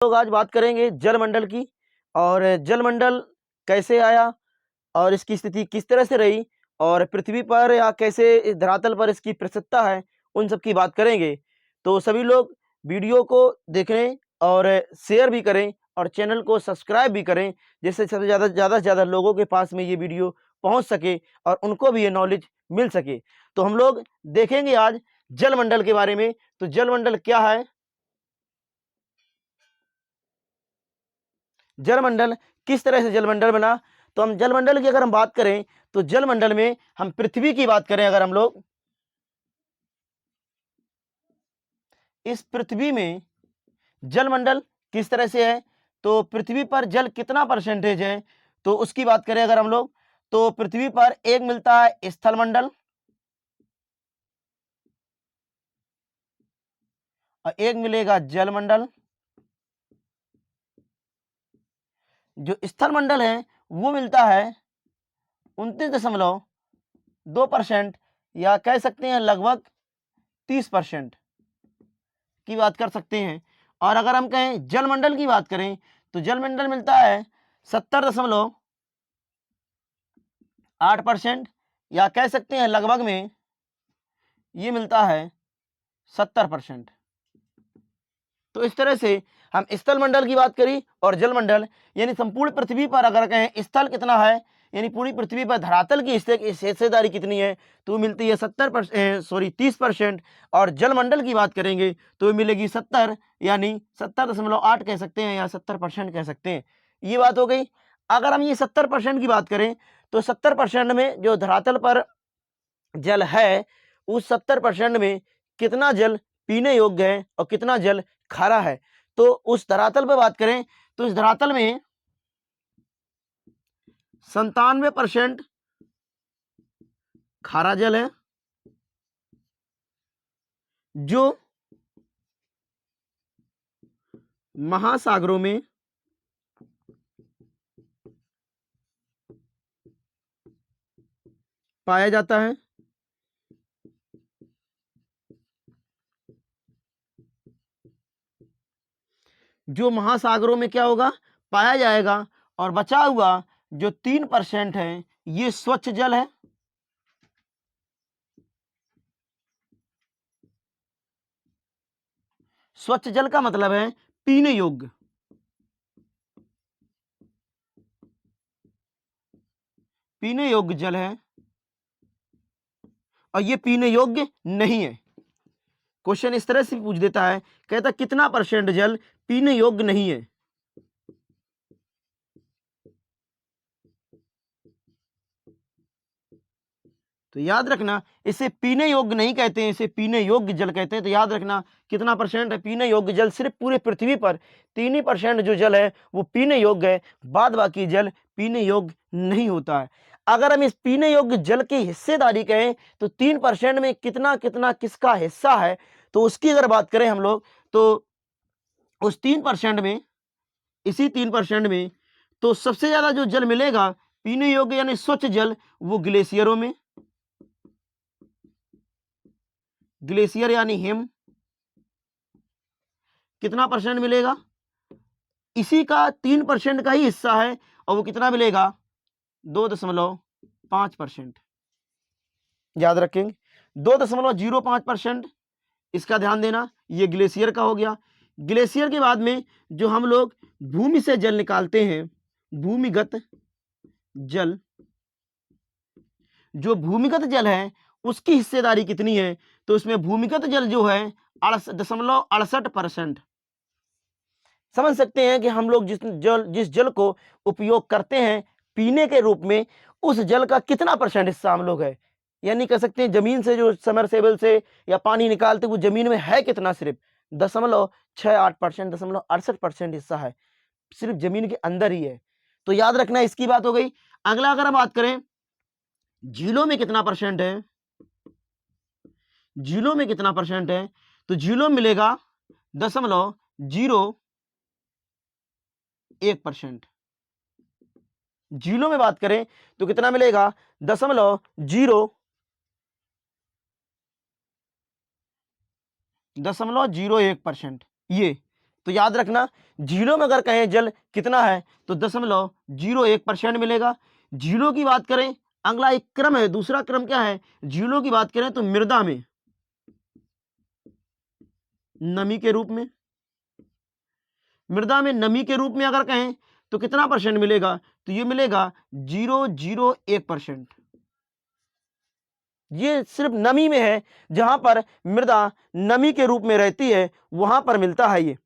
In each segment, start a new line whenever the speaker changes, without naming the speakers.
लोग आज बात करेंगे जलमंडल की, और जलमंडल कैसे आया और इसकी स्थिति किस तरह से रही, और पृथ्वी पर या कैसे इस धरातल पर इसकी प्रसिद्धता है, उन सब की बात करेंगे। तो सभी लोग वीडियो को देखें और शेयर भी करें और चैनल को सब्सक्राइब भी करें, जिससे सबसे ज़्यादा से ज़्यादा लोगों के पास में ये वीडियो पहुंच सके और उनको भी ये नॉलेज मिल सके। तो हम लोग देखेंगे आज जलमंडल के बारे में। तो जलमंडल क्या है, जलमंडल किस तरह से जलमंडल बना। तो हम जलमंडल की अगर हम बात करें तो जलमंडल में हम पृथ्वी की बात करें, अगर हम लोग इस पृथ्वी में जलमंडल किस तरह से है, तो पृथ्वी पर जल कितना परसेंटेज है, तो उसकी बात करें अगर हम लोग, तो पृथ्वी पर एक मिलता है स्थलमंडल और एक मिलेगा जलमंडल। जो स्थलमंडल है वो मिलता है 29.2%, या कह सकते हैं लगभग 30% की बात कर सकते हैं। और अगर हम कहें जलमंडल की बात करें तो जलमंडल मिलता है 70.8%, या कह सकते हैं लगभग में ये मिलता है 70%। तो इस तरह से हम स्थल मंडल की बात करी और जलमंडल, यानी संपूर्ण पृथ्वी पर अगर कहें स्थल कितना है, यानी पूरी पृथ्वी पर धरातल की हिस्सेदारी कितनी है, तो मिलती है 30%। और जलमंडल की बात करेंगे तो मिलेगी 70, यानी 70.8 कह सकते हैं या 70% कह सकते हैं। ये बात हो गई। अगर हम ये 70% की बात करें तो 70% में जो धरातल पर जल है, उस 70% में कितना जल पीने योग्य है और कितना जल खारा है। तो उस धरातल पर बात करें तो इस धरातल में 97% खारा जल है, जो महासागरों में पाया जाता है। जो महासागरों में क्या होगा, पाया जाएगा। और बचा हुआ जो 3% है ये स्वच्छ जल है। स्वच्छ जल का मतलब है पीने योग्य, पीने योग्य जल है, और ये पीने योग्य नहीं है। क्वेश्चन इस तरह से पूछ देता है, कहता कितना परसेंट जल पीने योग्य नहीं है। तो याद रखना, इसे पीने योग्य नहीं कहते हैं, इसे पीने योग्य जल कहते हैं। तो याद रखना कितना परसेंट है पीने योग्य जल। सिर्फ पूरे पृथ्वी पर 3% जो जल है वो पीने योग्य है, बाद बाकी जल पीने योग्य नहीं होता है। अगर हम इस पीने योग्य जल की हिस्सेदारी कहें तो 3% में कितना कितना किसका हिस्सा है, तो उसकी अगर बात करें हम लोग, तो उस 3% में, इसी 3% में तो सबसे ज्यादा जो जल मिलेगा पीने योग्य यानी स्वच्छ जल, वो ग्लेशियरों में, ग्लेशियर यानी हिम, कितना परसेंट मिलेगा, इसी का 3% का ही हिस्सा है, और वो कितना मिलेगा 2.5%। याद रखेंगे 2.05%, इसका ध्यान देना। ये ग्लेशियर का हो गया। ग्लेशियर के बाद में जो हम लोग भूमि से जल निकालते हैं, भूमिगत जल, जो भूमिगत जल है उसकी हिस्सेदारी कितनी है, तो उसमें भूमिगत जल जो है 68.68%। समझ सकते हैं कि हम लोग जिस जल को उपयोग करते हैं पीने के रूप में, उस जल का कितना परसेंट हिस्सा हम लोग है। यानी कह सकते हैं जमीन से जो समरसेबल से या पानी निकालते वो जमीन में है कितना, सिर्फ 0.68%, 0.68% हिस्सा है, सिर्फ जमीन के अंदर ही है। तो याद रखना, इसकी बात हो गई। अगला अगर हम बात करें झीलों में कितना परसेंट है, झीलों में कितना परसेंट है, तो झीलों में मिलेगा 0.01%। झीलों में बात करें तो कितना मिलेगा 0.01%। ये तो याद रखना झीलों में अगर कहें जल कितना है तो 0.01% मिलेगा। झीलों की बात करें, अगला एक क्रम है, दूसरा क्रम क्या है, झीलों की बात करें तो मृदा में नमी के रूप में, मृदा में नमी के रूप में अगर कहें तो कितना परसेंट मिलेगा, तो ये मिलेगा 0.01%। ये सिर्फ नमी में है, जहां पर मृदा नमी के रूप में रहती है वहां पर मिलता है ये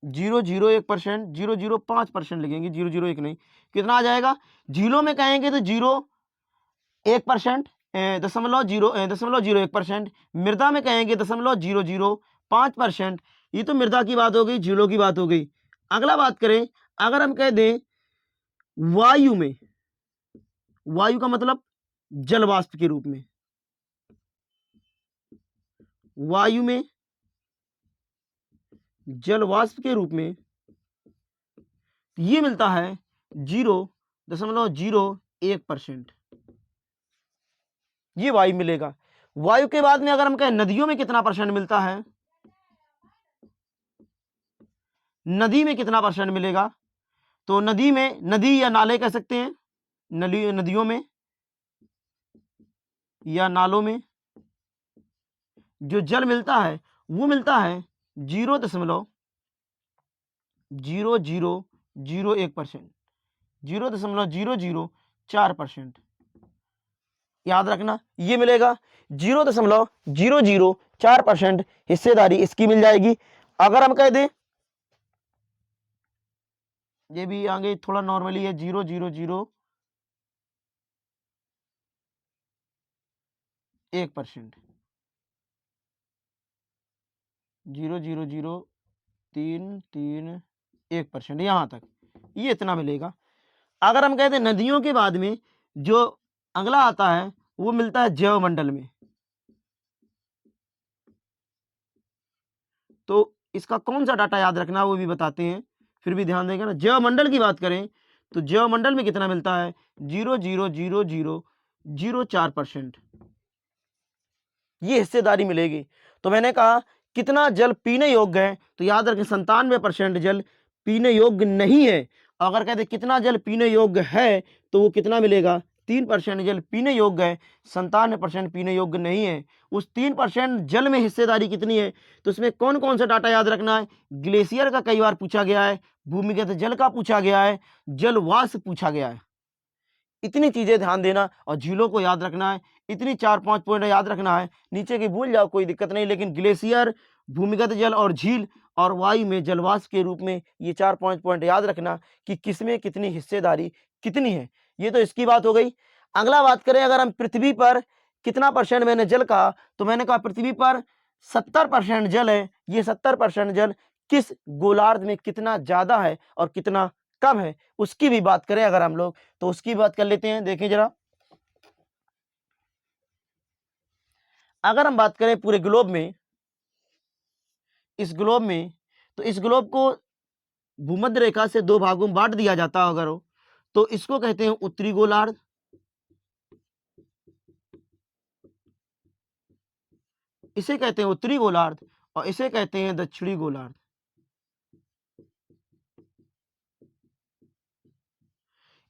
0.01%, 0.05% लिखेंगे, 0.01 नहीं, कितना आ जाएगा, झीलों में कहेंगे तो 0.1%, 0.01%, मृदा में कहेंगे 0.005%। ये तो मृदा की बात हो गई, झीलों की बात हो गई। अगला बात करें, अगर हम कह दें वायु में, वायु का मतलब जल वाष्प के रूप में, वायु में जल वाष्प के रूप में ये मिलता है 0.01%। ये वायु मिलेगा। वायु के बाद में अगर हम कहें नदियों में कितना परसेंट मिलता है, नदी में कितना परसेंट मिलेगा, तो नदी में, नदी या नाले कह सकते हैं, नदियों में या नालों में जो जल मिलता है वो मिलता है 0.0001%, 0.004%। याद रखना ये मिलेगा 0.004% हिस्सेदारी इसकी मिल जाएगी। अगर हम कह दें, ये भी आगे थोड़ा नॉर्मली है, 0.001%, 0.00331%, यहां तक ये इतना मिलेगा। अगर हम कहते हैं नदियों के बाद में जो अगला आता है वो मिलता है जैव मंडल में, तो इसका कौन सा डाटा याद रखना वो भी बताते हैं, फिर भी ध्यान देंगे ना। जैव मंडल की बात करें तो जैव मंडल में कितना मिलता है, 0.00004%। ये हिस्सेदारी मिलेगी। तो मैंने कहा कितना जल पीने योग्य है, तो याद रखें 97% जल पीने योग्य नहीं है। अगर कहते कितना जल पीने योग्य है तो वो कितना मिलेगा, 3% जल पीने योग्य है, 97% पीने योग्य नहीं है। उस 3% जल में हिस्सेदारी कितनी है, तो इसमें कौन कौन सा डाटा याद रखना है, ग्लेशियर का कई बार पूछा गया है, भूमिगत जल का पूछा गया है, जल वाष्प पूछा गया है। इतनी चीजें ध्यान देना और झीलों को याद रखना है, इतनी 4-5 पॉइंट याद रखना है। नीचे की भूल जाओ कोई दिक्कत नहीं, लेकिन ग्लेशियर, भूमिगत जल और झील और वायु में जलवाष्प के रूप में ये 4-5 पॉइंट याद रखना कि किसमें कितनी हिस्सेदारी कितनी है। ये तो इसकी बात हो गई। अगला बात करें, अगर हम पृथ्वी पर कितना परसेंट मैंने जल कहा, तो मैंने कहा पृथ्वी पर 70% जल है। ये 70% जल किस गोलार्ध में कितना ज्यादा है और कितना कम है उसकी भी बात करें अगर हम लोग, तो उसकी बात कर लेते हैं। देखें जरा, अगर हम बात करें पूरे ग्लोब में, इस ग्लोब में, तो इस ग्लोब को भूमध्य रेखा से 2 भागों में बांट दिया जाता है अगर हो, तो इसको कहते हैं उत्तरी गोलार्ध, इसे कहते हैं उत्तरी गोलार्ध, और इसे कहते हैं दक्षिणी गोलार्ध।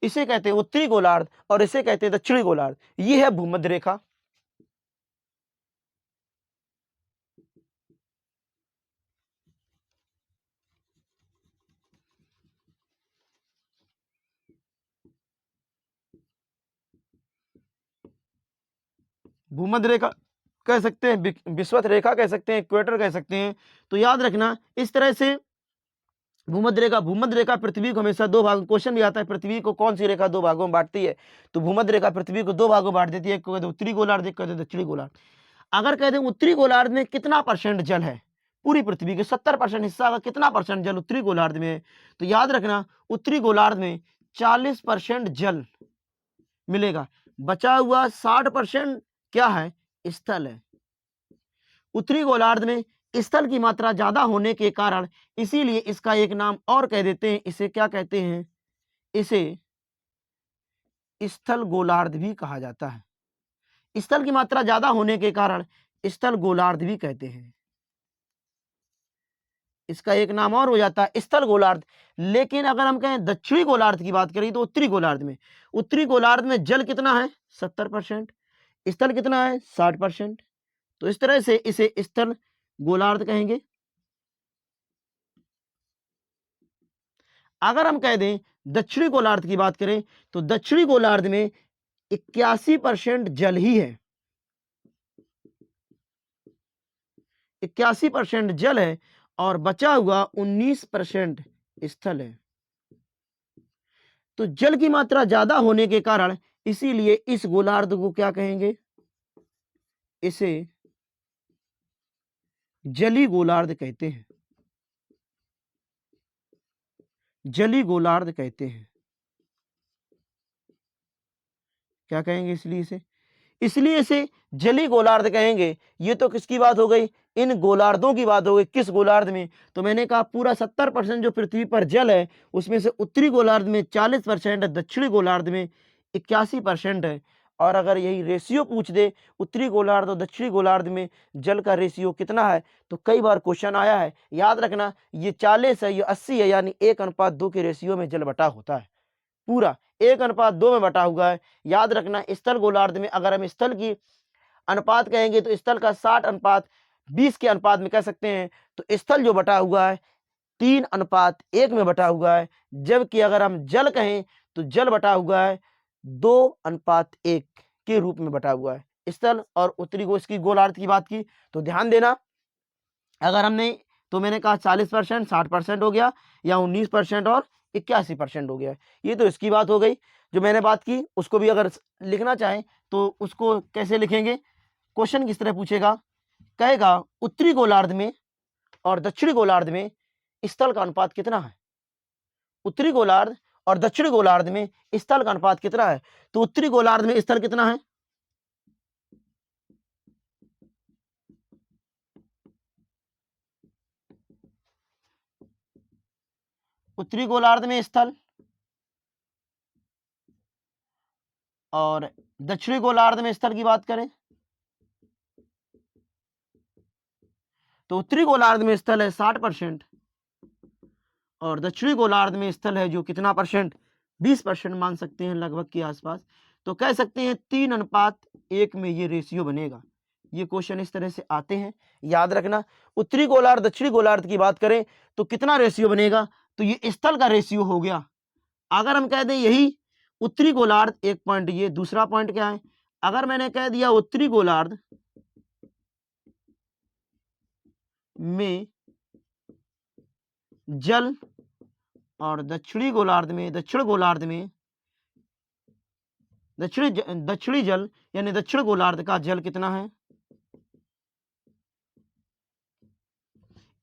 इसे कहते हैं उत्तरी गोलार्ध और इसे कहते हैं दक्षिणी गोलार्ध। ये है भूमध्य रेखा। भूमध्य रेखा कह सकते हैं, विषुवत रेखा कह सकते हैं, इक्वेटर कह सकते हैं। तो याद रखना इस तरह से भूमध्य रेखा पृथ्वी को हमेशा 2 भागों, क्वेश्चन भी आता है पृथ्वी को कौन सी रेखा 2 भागों में बांटती है, तो भूमध्य रेखा पृथ्वी को 2 भागों में बांट देती है, एक को कहते हैं उत्तरी गोलार्ध, एक कहते हैं दक्षिणी गोलार्ध। अगर कहते हैं उत्तरी गोलार्ध में कितना परसेंट जल है, पूरी पृथ्वी के 70% हिस्सा का कितना परसेंट जल उत्तरी गोलार्ध में है, तो याद रखना उत्तरी गोलार्ध में 40% जल मिलेगा, बचा हुआ 60% क्या है, स्थल है। उत्तरी गोलार्ध में स्थल की मात्रा ज्यादा होने के कारण इसीलिए इसका एक नाम और कह देते हैं, इसे क्या कहते हैं, इसे स्थल गोलार्ध भी कहा जाता है। स्थल की मात्रा ज्यादा होने के कारण स्थल गोलार्ध भी कहते हैं। इसका एक नाम और हो जाता है स्थल गोलार्ध। लेकिन अगर हम कहें दक्षिणी गोलार्ध की बात करें तो उत्तरी गोलार्ध में जल कितना है 70%, स्थल कितना है 60%। तो इस तरह से इसे स्थल गोलार्ध कहेंगे। अगर हम कह दें दक्षिणी गोलार्ध की बात करें तो दक्षिणी गोलार्ध में 81% जल ही है, 81% जल है और बचा हुआ 19% स्थल है। तो जल की मात्रा ज्यादा होने के कारण इसीलिए इस गोलार्ध को क्या कहेंगे, इसे जली गोलार्ध कहते हैं, जली गोलार्ध कहते हैं। क्या कहेंगे इसलिए इसे जली गोलार्ध कहेंगे। ये तो किसकी बात हो गई, इन गोलार्धों की बात हो गई। किस गोलार्ध में, तो मैंने कहा पूरा 70% जो पृथ्वी पर जल है उसमें से उत्तरी गोलार्ध में 40% है, दक्षिणी गोलार्ध में 81% है। और अगर यही रेशियो पूछ दे उत्तरी गोलार्ध और दक्षिणी गोलार्ध में जल का रेशियो कितना है, तो कई बार क्वेश्चन आया है। याद रखना ये 40 है, ये 80 है, यानी 1:2 के रेशियो में जल बटा होता है, पूरा 1:2 में बटा हुआ है। याद रखना स्थल गोलार्ध में अगर हम स्थल की अनुपात कहेंगे तो स्थल का 60:20 के अनुपात में कह सकते हैं। तो स्थल जो बटा हुआ है 3:1 में बटा हुआ है, जबकि अगर हम जल कहें तो जल बटा हुआ है 2:1 के रूप में बटा हुआ है। स्थल और उत्तरी इसकी गोलार्ध की बात की तो ध्यान देना, अगर हमने तो मैंने कहा 40% 60% हो गया, या 19% और 81% हो गया। ये तो इसकी बात हो गई जो मैंने बात की। उसको भी अगर लिखना चाहें तो उसको कैसे लिखेंगे, क्वेश्चन किस तरह पूछेगा, कहेगा उत्तरी गोलार्ध में और दक्षिणी गोलार्ध में स्थल का अनुपात कितना है। उत्तरी गोलार्ध और दक्षिणी गोलार्ध में स्थल का अनुपात कितना है, तो उत्तरी गोलार्ध में स्थल कितना है, उत्तरी गोलार्ध में स्थल और दक्षिणी गोलार्ध में स्थल की बात करें तो उत्तरी गोलार्ध में स्थल है 60% और दक्षिणी गोलार्ध में स्थल है जो कितना परसेंट, 20% मान सकते हैं लगभग के आसपास। तो कह सकते हैं 3:1 में ये रेशियो बनेगा। ये क्वेश्चन इस तरह से आते हैं, याद रखना। उत्तरी गोलार्ध दक्षिणी गोलार्ध की बात करें तो कितना रेशियो बनेगा, तो ये स्थल का रेशियो हो गया। अगर हम कह दें यही उत्तरी गोलार्ध, एक पॉइंट ये, दूसरा पॉइंट क्या है, अगर मैंने कह दिया उत्तरी गोलार्ध में जल और दक्षिणी गोलार्ध में दक्षिणी जल यानी दक्षिण गोलार्ध का जल कितना है,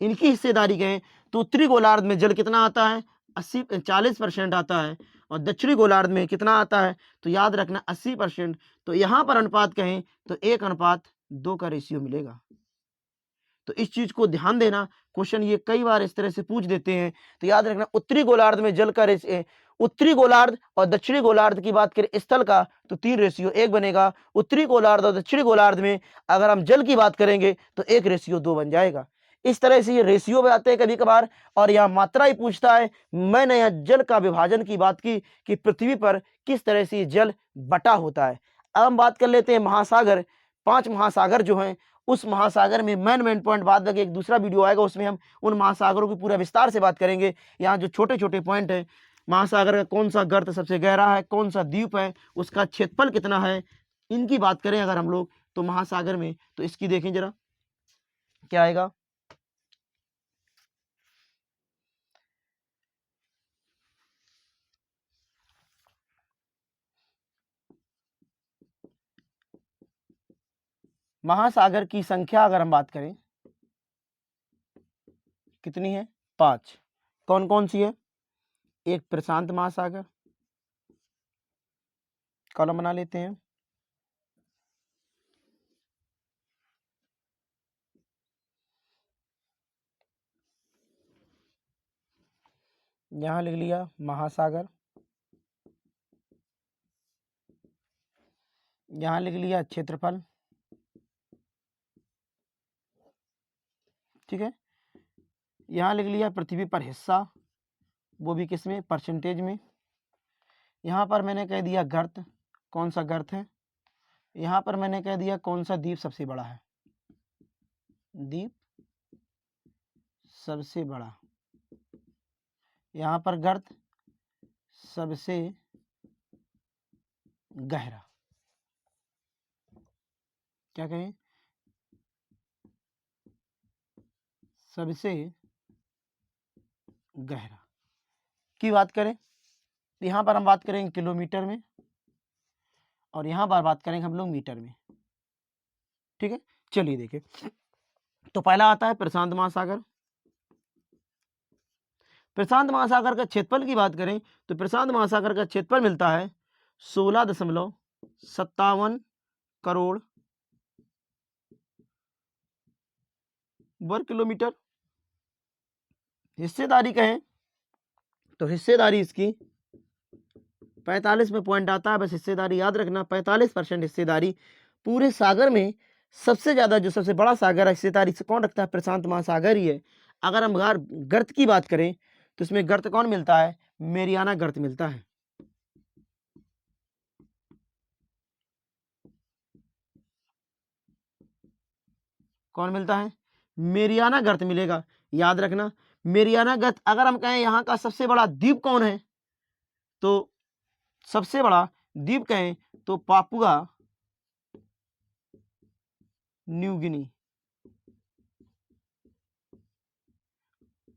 इनकी हिस्सेदारी कहें तो उत्तरी गोलार्ध में जल कितना आता है 40% आता है और दक्षिणी गोलार्ध में कितना आता है, तो याद रखना 80%। तो यहां पर अनुपात कहें तो 1:2 का रेशियो मिलेगा। तो इस चीज को ध्यान देना, क्वेश्चन ये कई बार इस तरह से पूछ देते हैं। तो याद रखना उत्तरी गोलार्ध में जल का रेशियो, उत्तरी गोलार्ध और दक्षिणी गोलार्ध की बात करें स्थल का तो 3:1 बनेगा। उत्तरी गोलार्ध और दक्षिणी गोलार्ध में अगर हम जल की बात करेंगे तो 1:2 बन जाएगा। इस तरह से ये रेशियो में आते हैं कभी कभार। और यहाँ मात्रा ही पूछता है। मैंने यहाँ जल का विभाजन की बात की कि पृथ्वी पर किस तरह से जल बटा होता है। अब हम बात कर लेते हैं महासागर, 5 महासागर जो हैं उस महासागर में मेन पॉइंट बाद में एक दूसरा वीडियो आएगा उसमें हम उन महासागरों की पूरा विस्तार से बात करेंगे। यहाँ जो छोटे छोटे पॉइंट है, महासागर का कौन सा गर्त सबसे गहरा है, कौन सा द्वीप है, उसका क्षेत्रफल कितना है, इनकी बात करें अगर हम लोग तो महासागर में, तो इसकी देखें जरा क्या आएगा। महासागर की संख्या अगर हम बात करें कितनी है, 5। कौन कौन सी है, एक प्रशांत महासागर, कॉलम बना लेते हैं, यहां लिख लिया महासागर, यहां लिख लिया क्षेत्रफल, ठीक है। यहाँ लिख लिया पृथ्वी पर हिस्सा, वो भी किस में, परसेंटेज में। यहाँ पर मैंने कह दिया गर्त, कौन सा गर्त है। यहाँ पर मैंने कह दिया कौन सा द्वीप सबसे बड़ा है, द्वीप सबसे बड़ा। यहाँ पर गर्त सबसे गहरा, क्या कहें, सबसे गहरा की बात करें, यहाँ पर हम बात करेंगे किलोमीटर में और यहाँ पर बात करेंगे हम लोग मीटर में। ठीक है, चलिए देखिए, तो पहला आता है प्रशांत महासागर। प्रशांत महासागर का क्षेत्रफल की बात करें तो प्रशांत महासागर का क्षेत्रफल मिलता है 16.57 करोड़ वर्ग किलोमीटर। हिस्सेदारी कहें तो हिस्सेदारी इसकी 45 में पॉइंट आता है, बस हिस्सेदारी याद रखना, 45% हिस्सेदारी पूरे सागर में। सबसे ज्यादा जो सबसे बड़ा सागर है हिस्सेदारी से कौन रखता है, प्रशांत महासागर ही है। अगर हम गर्त की बात करें तो इसमें गर्त कौन मिलता है, मेरियाना गर्त मिलता है। कौन मिलता है, मेरियाना गर्त मिलेगा, याद रखना। मेरियाना गर्त अगर हम कहें यहाँ का सबसे बड़ा द्वीप कौन है, तो सबसे बड़ा द्वीप कहें तो Papua New Guinea.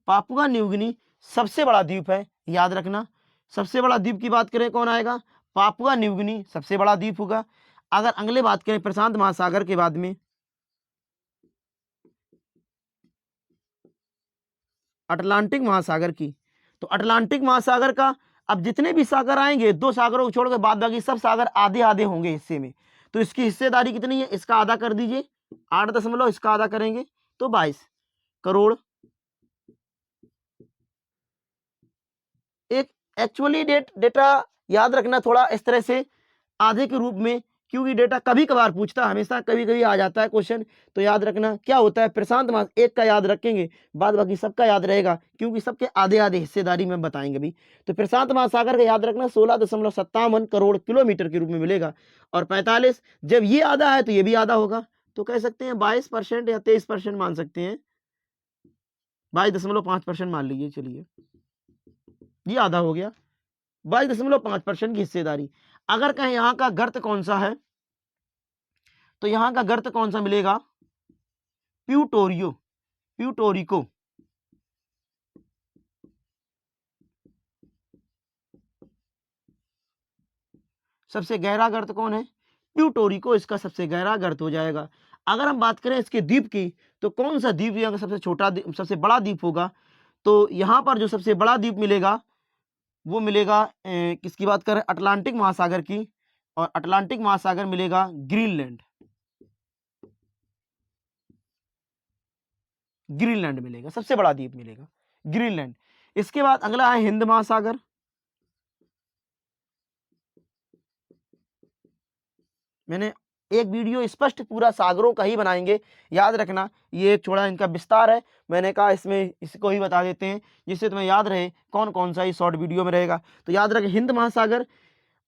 Papua New Guinea सबसे बड़ा द्वीप है, याद रखना। सबसे बड़ा द्वीप की बात करें कौन आएगा, पापुआ न्यू गिनी सबसे बड़ा द्वीप होगा। अगर अगले बात करें प्रशांत महासागर के बाद में अटलांटिक महासागर की, तो अटलांटिक महासागर का अब जितने भी सागर आएंगे, 2 सागरों को छोड़कर बाद बाकी सब सागर आधे आधे होंगे हिस्से में। तो इसकी हिस्सेदारी कितनी है, इसका आधा कर दीजिए, 8 इसका आधा करेंगे तो 22 करोड़। एक एक्चुअली डेटा याद रखना थोड़ा इस तरह से आधे के रूप में, क्योंकि डेटा कभी कभार पूछता है, हमेशा कभी कभी आ जाता है क्वेश्चन। तो याद रखना क्या होता है, प्रशांत महासागर एक का याद रखेंगे, बाद बाकी सबका याद रहेगा, क्योंकि सबके आधे आधे हिस्सेदारी में बताएंगे भी। तो प्रशांत महासागर का याद रखना 16.57 करोड़ किलोमीटर के रूप में मिलेगा। और 45 जब ये आधा है तो ये भी आधा होगा, तो कह सकते हैं 22% या 23% मान सकते हैं, 22.5% मान लीजिए। चलिए ये आधा हो गया, 22.5% की हिस्सेदारी। अगर कहें यहां का गर्त कौन सा है, तो यहां का गर्त कौन सा मिलेगा, प्यूटोरिको। सबसे गहरा गर्त कौन है, प्यूटोरिको, इसका सबसे गहरा गर्त हो जाएगा। अगर हम बात करें इसके द्वीप की, तो कौन सा द्वीप यहाँ का सबसे छोटा सबसे बड़ा द्वीप होगा, तो यहां पर जो सबसे बड़ा द्वीप मिलेगा वो मिलेगा किसकी बात करें, अटलांटिक महासागर की। और अटलांटिक महासागर मिलेगा ग्रीनलैंड, ग्रीनलैंड मिलेगा, सबसे बड़ा द्वीप मिलेगा ग्रीनलैंड। इसके बाद अगला है हिंद महासागर। मैंने एक वीडियो स्पष्ट पूरा सागरों का ही बनाएंगे, याद रखना। ये थोड़ा इनका विस्तार है, मैंने कहा इसमें इसको ही बता देते हैं जिससे तुम्हें याद रहे कौन कौन सा इस शॉर्ट वीडियो में रहेगा। तो याद रखें हिंद महासागर।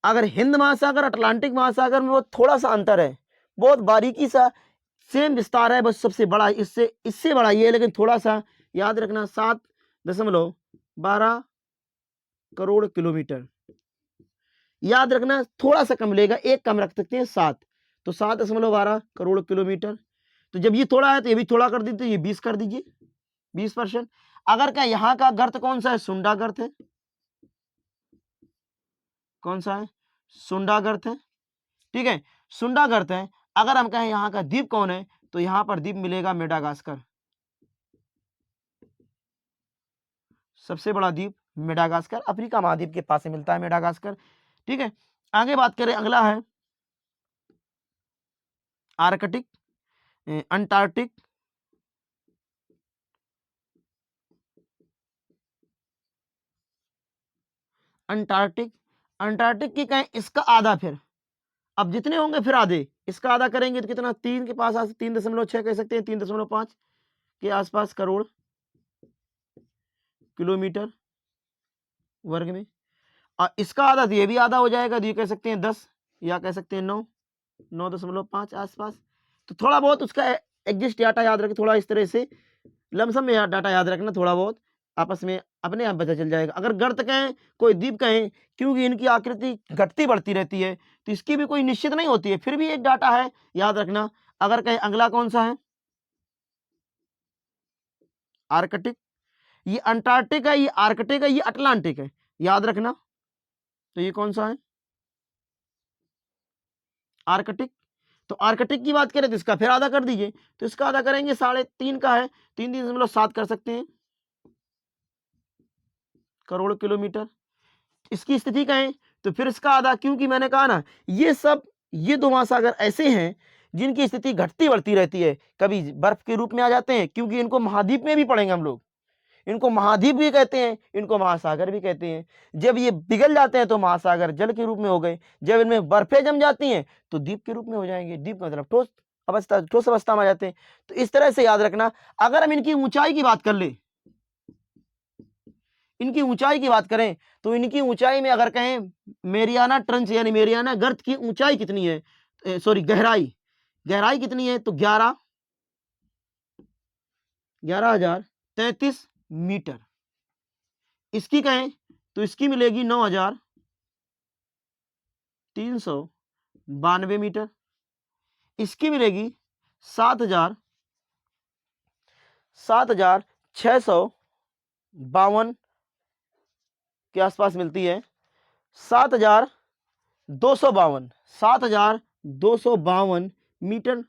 अगर हिंद महासागर अटलांटिक महासागर में वो थोड़ा सा अंतर है, बहुत बारीकी सा, सेम विस्तार है, बस सबसे बड़ा इससे इससे बड़ा ये है, लेकिन थोड़ा सा याद रखना 7.12 करोड़ किलोमीटर। याद रखना थोड़ा सा कम लेगा, एक कम रख सकते हैं 7, तो 7.12 करोड़ किलोमीटर। तो जब ये थोड़ा है तो ये भी थोड़ा कर दीजिए, ये 20 कर दीजिए, 20%। अगर क्या यहाँ का गर्त कौन सा है, सुंडा गर्त है, कौन सा है, सुंडा गर्त है। ठीक है, सुंडा गर्त है। अगर हम कहें यहाँ का द्वीप कौन है, तो यहाँ पर द्वीप मिलेगा मेडागास्कर, सबसे बड़ा द्वीप मेडागास्कर, अफ्रीका महाद्वीप के पास से मिलता है मेडागास्कर। ठीक है, आगे बात करें, अगला है आर्कटिक, अंटार्कटिक, अंटार्कटिक। अंटार्कटिक की कहें इसका आधा, फिर अब जितने होंगे फिर आधे, इसका आधा करेंगे तो कितना, 3 के पास 3.6 कह सकते हैं, 3.5 के आसपास करोड़ किलोमीटर वर्ग में। और इसका आधा तो ये भी आधा हो जाएगा, तो ये कह सकते हैं 10 या कह सकते हैं 9.5 आसपास। तो थोड़ा बहुत उसका एग्जिस्ट डाटा याद रखें, थोड़ा इस तरह से लमसम में डाटा याद रखना, थोड़ा बहुत आपस में अपने आप पता चल जाएगा। अगर गर्त कहें, कोई द्वीप कहें, क्योंकि इनकी आकृति घटती बढ़ती रहती है तो इसकी भी कोई निश्चित नहीं होती है, फिर भी एक डाटा है, याद रखना। अगर कहें अगला कौन सा है, आर्कटिक, ये अंटार्कटिक है, ये आर्कटिक है, ये अटलांटिक है, याद रखना। तो ये कौन सा है, आर्कटिक। तो आर्कटिक की बात करें तो इसका फिर आधा कर दीजिए, तो इसका आधा करेंगे 3.5 का है, 3.7 कर सकते हैं करोड़ किलोमीटर। इसकी स्थिति कहें तो फिर इसका आधा, क्योंकि मैंने कहा ना ये दो महासागर ऐसे हैं जिनकी स्थिति घटती बढ़ती रहती है, कभी बर्फ के रूप में आ जाते हैं, क्योंकि इनको महाद्वीप में भी पढ़ेंगे हम लोग, इनको महाद्वीप भी कहते हैं, इनको महासागर भी कहते हैं। जब ये पिघल जाते हैं तो महासागर जल के रूप में हो गए, जब इनमें बर्फें जम जाती हैं तो द्वीप के रूप में हो जाएंगे, द्वीप मतलब ठोस अवस्था में आ जाते हैं। तो इस तरह से याद रखना। अगर हम इनकी ऊंचाई की बात कर ले, इनकी ऊंचाई की बात करें तो इनकी ऊंचाई में अगर कहें मेरियाना ट्रंच यानी मेरियाना गर्त की ऊंचाई कितनी है, सॉरी गहराई कितनी है, तो 11,033 मीटर। इसकी कहें तो इसकी मिलेगी 9,392 मीटर। इसकी मिलेगी 7,652 के आसपास मिलती है, 7,252 मीटर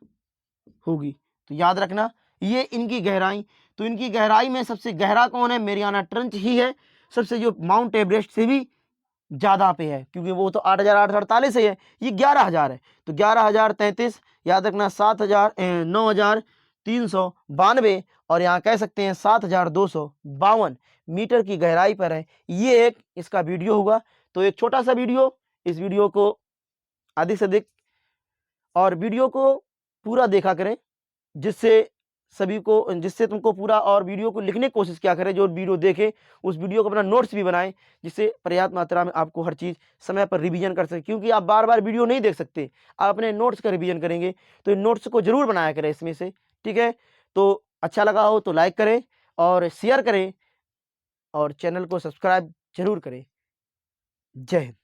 होगी। तो याद रखना ये इनकी गहराई। तो इनकी गहराई में सबसे गहरा कौन है, मेरियाना ट्रंच ही है, सबसे जो माउंट एवरेस्ट से भी ज्यादा पे है, क्योंकि वो तो 8,848 है, ये 11,000 है। तो 11,033 याद रखना, 9,392 और यहाँ कह सकते हैं 7,252 मीटर की गहराई पर है। ये एक इसका वीडियो होगा। तो एक छोटा सा वीडियो, इस वीडियो को अधिक से अधिक और वीडियो को पूरा देखा करें, जिससे तुमको पूरा और वीडियो को लिखने की कोशिश किया करें। जो वीडियो देखे उस वीडियो को अपना नोट्स भी बनाएं, जिससे पर्याप्त मात्रा में आपको हर चीज़ समय पर रिवीजन कर सके, क्योंकि आप बार बार वीडियो नहीं देख सकते, आप अपने नोट्स का रिवीजन करेंगे। तो इन नोट्स को जरूर बनाया करें इसमें से, ठीक है। तो अच्छा लगा हो तो लाइक करें और शेयर करें और चैनल को सब्सक्राइब जरूर करें। जय हिंद।